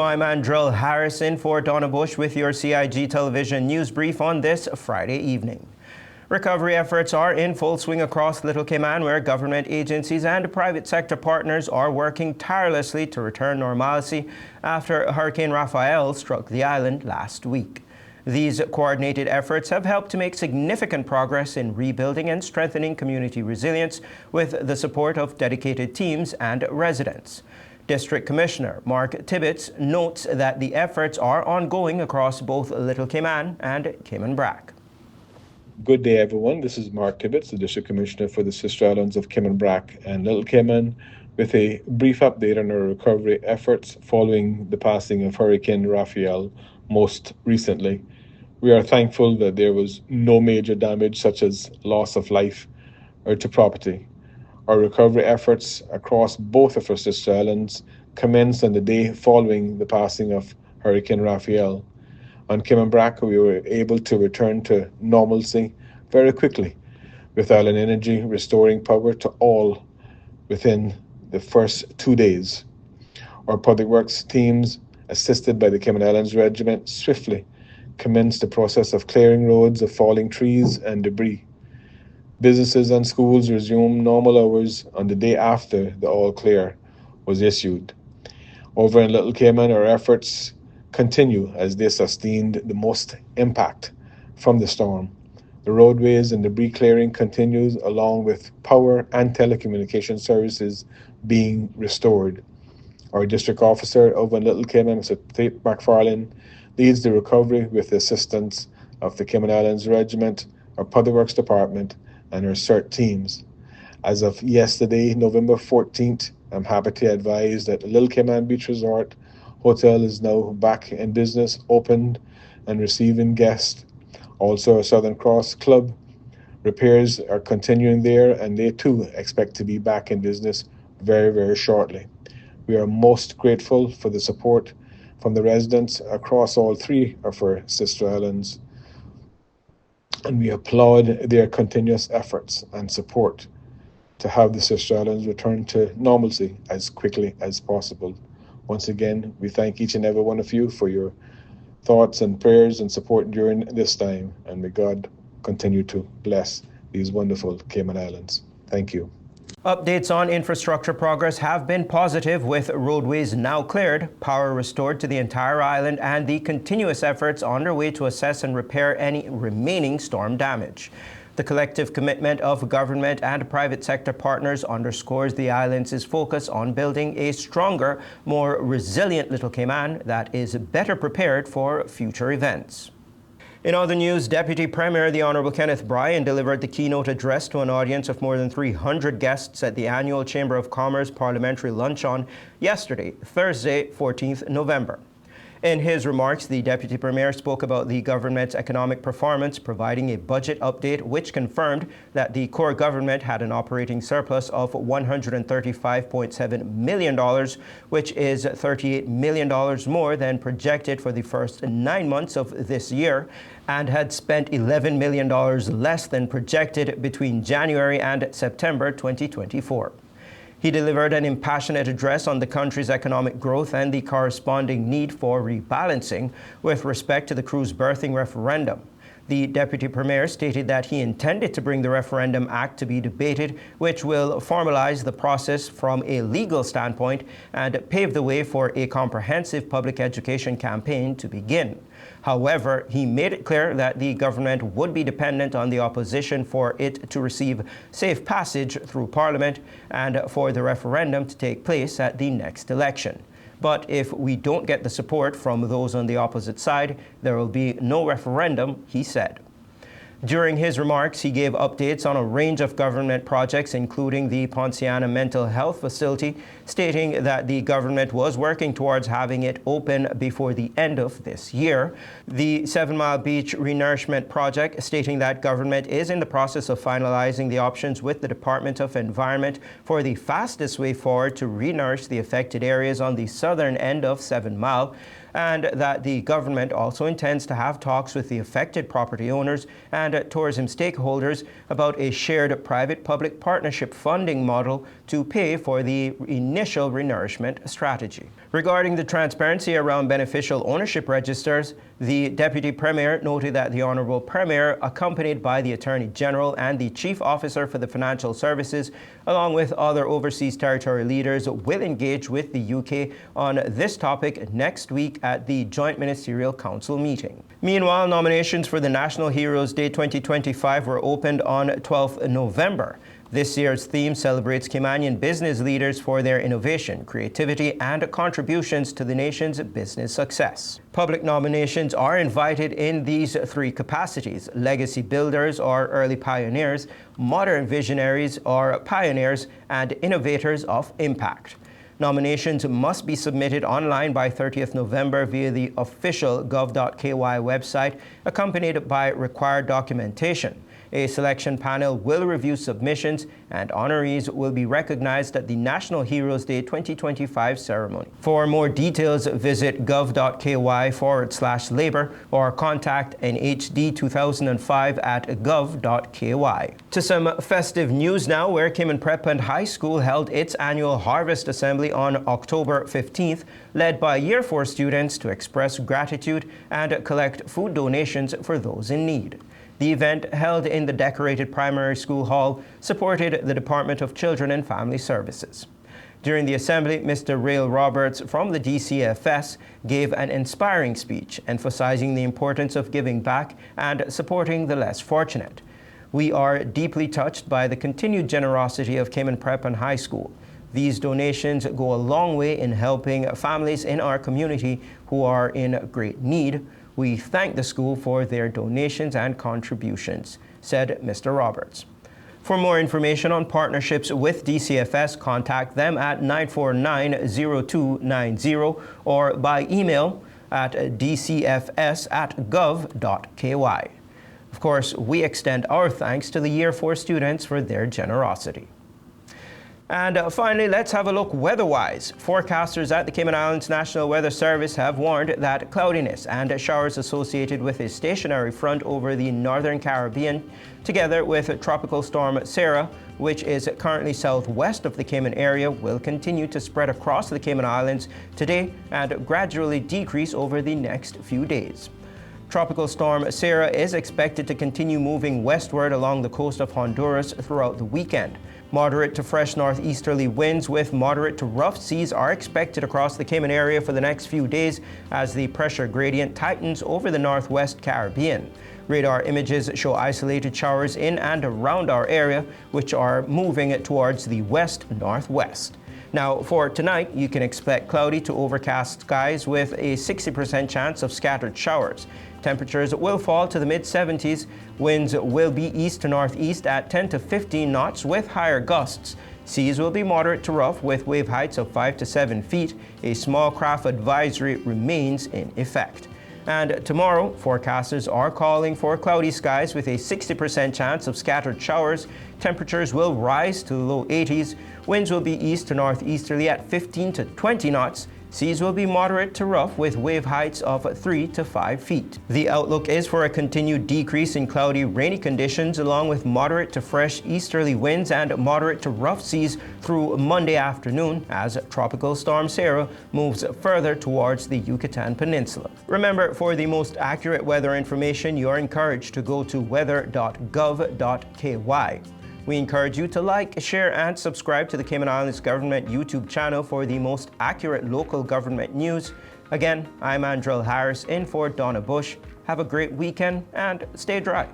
I'm Andrell Harrison for Donna Bush with your CIG Television news brief on this Friday evening. Recovery efforts are in full swing across Little Cayman, where government agencies and private sector partners are working tirelessly to return normalcy after Hurricane Rafael struck the island last week. These coordinated efforts have helped to make significant progress in rebuilding and strengthening community resilience with the support of dedicated teams and residents. District Commissioner Mark Tibbits notes that the efforts are ongoing across both Little Cayman and Cayman Brac. Good day, everyone. This is Mark Tibbits, the District Commissioner for the Sister Islands of Cayman Brac and Little Cayman, with a brief update on our recovery efforts following the passing of Hurricane Rafael most recently. We are thankful that there was no major damage such as loss of life or to property. Our recovery efforts across both of our sister islands commenced on the day following the passing of Hurricane Rafael. On Cayman Brac, we were able to return to normalcy very quickly, with Island Energy restoring power to all within the first 2 days. Our public works teams, assisted by the Cayman Islands Regiment, swiftly commenced the process of clearing roads of falling trees and debris. Businesses and schools resumed normal hours on the day after the all clear was issued. Over in Little Cayman, our efforts continue as they sustained the most impact from the storm. The roadways and debris clearing continues, along with power and telecommunication services being restored. Our district officer over in Little Cayman, Mr. Tate McFarlane, leads the recovery with the assistance of the Cayman Islands Regiment, our Public Works Department, and our CERT teams. As of yesterday, November 14th, I'm happy to advise that the Little Cayman Beach Resort Hotel is now back in business, opened and receiving guests. Also, our Southern Cross Club repairs are continuing there, and they too expect to be back in business very, very shortly. We are most grateful for the support from the residents across all three of our sister islands, and we applaud their continuous efforts and support to have the sister islands return to normalcy as quickly as possible. Once again, we thank each and every one of you for your thoughts and prayers and support during this time, and may God continue to bless these wonderful Cayman Islands. Thank you. Updates on infrastructure progress have been positive, with roadways now cleared, power restored to the entire island, and the continuous efforts underway to assess and repair any remaining storm damage. The collective commitment of government and private sector partners underscores the island's focus on building a stronger, more resilient Little Cayman that is better prepared for future events. In other news, Deputy Premier the Honourable Kenneth Bryan delivered the keynote address to an audience of more than 300 guests at the annual Chamber of Commerce Parliamentary Luncheon yesterday, Thursday, 14th November. In his remarks, the Deputy Premier spoke about the government's economic performance, providing a budget update which confirmed that the core government had an operating surplus of $135.7 million, which is $38 million more than projected for the first 9 months of this year, and had spent $11 million less than projected between January and September 2024. He delivered an impassionate address on the country's economic growth and the corresponding need for rebalancing with respect to the cruise berthing referendum. The Deputy Premier stated that he intended to bring the Referendum Act to be debated, which will formalize the process from a legal standpoint and pave the way for a comprehensive public education campaign to begin. However, he made it clear that the government would be dependent on the opposition for it to receive safe passage through Parliament and for the referendum to take place at the next election. But if we don't get the support from those on the opposite side, there will be no referendum, he said. During his remarks, he gave updates on a range of government projects, including the Ponciana Mental Health Facility, stating that the government was working towards having it open before the end of this year. The 7 Mile Beach Renourishment Project, stating that government is in the process of finalizing the options with the Department of Environment for the fastest way forward to renourish the affected areas on the southern end of 7 Mile. and that the government also intends to have talks with the affected property owners and tourism stakeholders about a shared private-public partnership funding model to pay for the initial renourishment strategy. Regarding the transparency around beneficial ownership registers, the Deputy Premier noted that the Honourable Premier, accompanied by the Attorney General and the Chief Officer for the Financial Services, along with other overseas territory leaders, will engage with the UK on this topic next week at the Joint Ministerial Council meeting. Meanwhile, nominations for the National Heroes Day 2025 were opened on 12th November. This year's theme celebrates Caymanian business leaders for their innovation, creativity, and contributions to the nation's business success. Public nominations are invited in these three capacities: legacy builders or early pioneers, modern visionaries or pioneers, and innovators of impact. Nominations must be submitted online by 30th November via the official gov.ky website, accompanied by required documentation. A selection panel will review submissions, and honorees will be recognized at the National Heroes Day 2025 ceremony. For more details, visit gov.ky/labor or contact nhd2005@gov.ky. To some festive news now, where Cayman Prep and High School held its annual Harvest Assembly on October 15th, led by Year 4 students to express gratitude and collect food donations for those in need. The event, held in the decorated primary school hall, supported the Department of Children and Family Services. During the assembly, Mr. Rail Roberts from the DCFS gave an inspiring speech, emphasizing the importance of giving back and supporting the less fortunate. We are deeply touched by the continued generosity of Cayman Prep and High School. These donations go a long way in helping families in our community who are in great need. We thank the school for their donations and contributions, said Mr. Roberts. For more information on partnerships with DCFS, contact them at 949-0290 or by email at dcfs@gov.ky. Of course, we extend our thanks to the Year 4 students for their generosity. And finally, let's have a look weather-wise. Forecasters at the Cayman Islands National Weather Service have warned that cloudiness and showers associated with a stationary front over the northern Caribbean, together with Tropical Storm Sarah, which is currently southwest of the Cayman area, will continue to spread across the Cayman Islands today and gradually decrease over the next few days. Tropical Storm Sarah is expected to continue moving westward along the coast of Honduras throughout the weekend. Moderate to fresh northeasterly winds with moderate to rough seas are expected across the Cayman area for the next few days as the pressure gradient tightens over the northwest Caribbean. Radar images show isolated showers in and around our area, which are moving towards the west-northwest. Now, for tonight, you can expect cloudy to overcast skies with a 60% chance of scattered showers. Temperatures will fall to the mid-70s. Winds will be east to northeast at 10 to 15 knots with higher gusts. Seas will be moderate to rough with wave heights of 5 to 7 feet. A small craft advisory remains in effect. And tomorrow, forecasters are calling for cloudy skies with a 60% chance of scattered showers. Temperatures will rise to the low 80s. Winds will be east to northeasterly at 15 to 20 knots. Seas will be moderate to rough with wave heights of 3 to 5 feet. The outlook is for a continued decrease in cloudy, rainy conditions along with moderate to fresh easterly winds and moderate to rough seas through Monday afternoon as Tropical Storm Sarah moves further towards the Yucatan Peninsula. Remember, for the most accurate weather information, you are encouraged to go to weather.gov.ky. We encourage you to like, share, and subscribe to the Cayman Islands Government YouTube channel for the most accurate local government news. Again, I'm Andrel Harris in for Donna Bush. Have a great weekend and stay dry.